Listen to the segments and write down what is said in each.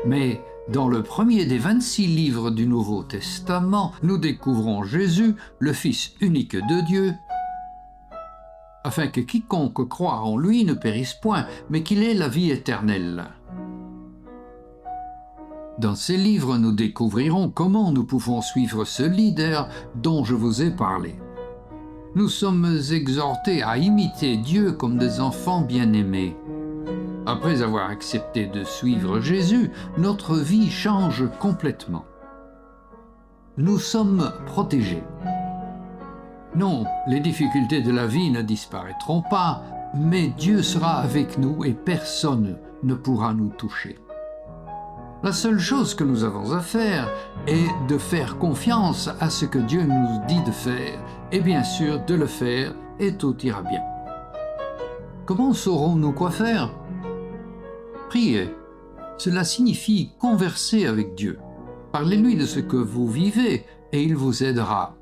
Mais dans le premier des 26 livres du Nouveau Testament, nous découvrons Jésus, le Fils unique de Dieu, afin que quiconque croit en lui ne périsse point, mais qu'il ait la vie éternelle. Dans ces livres, nous découvrirons comment nous pouvons suivre ce leader dont je vous ai parlé. Nous sommes exhortés à imiter Dieu comme des enfants bien-aimés. Après avoir accepté de suivre Jésus, notre vie change complètement. Nous sommes protégés. Non, les difficultés de la vie ne disparaîtront pas, mais Dieu sera avec nous et personne ne pourra nous toucher. La seule chose que nous avons à faire est de faire confiance à ce que Dieu nous dit de faire, et bien sûr de le faire, et tout ira bien. Comment saurons-nous quoi faire? Priez. Cela signifie converser avec Dieu. Parlez-lui de ce que vous vivez, et il vous aidera.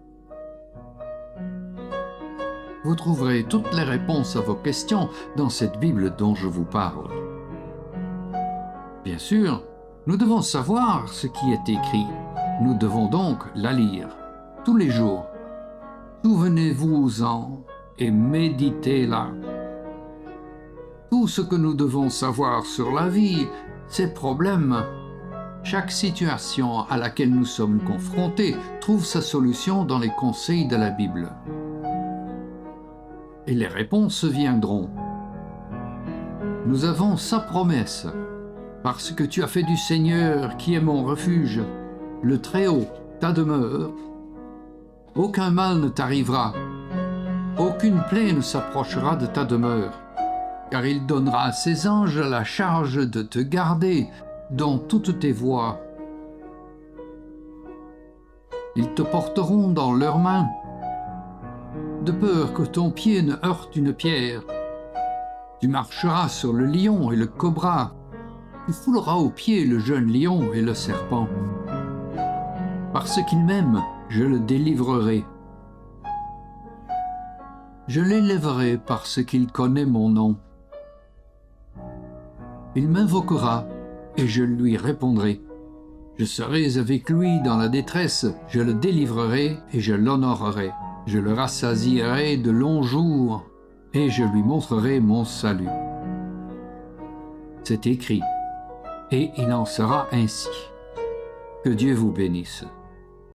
Vous trouverez toutes les réponses à vos questions dans cette Bible dont je vous parle. Bien sûr, nous devons savoir ce qui est écrit. Nous devons donc la lire tous les jours. Souvenez-vous-en et méditez-la. Tout ce que nous devons savoir sur la vie, ses problèmes, chaque situation à laquelle nous sommes confrontés trouve sa solution dans les conseils de la Bible. Et les réponses viendront. Nous avons sa promesse. Parce que tu as fait du Seigneur, qui est mon refuge, le Très-Haut, ta demeure, aucun mal ne t'arrivera, aucune plaie ne s'approchera de ta demeure, car il donnera à ses anges la charge de te garder dans toutes tes voies. Ils te porteront dans leurs mains, de peur que ton pied ne heurte une pierre. Tu marcheras sur le lion et le cobra. Tu fouleras aux pieds le jeune lion et le serpent. Parce qu'il m'aime, je le délivrerai. Je l'élèverai parce qu'il connaît mon nom. Il m'invoquera et je lui répondrai. Je serai avec lui dans la détresse, je le délivrerai et je l'honorerai. Je le rassasierai de longs jours et je lui montrerai mon salut. C'est écrit. Et il en sera ainsi. Que Dieu vous bénisse.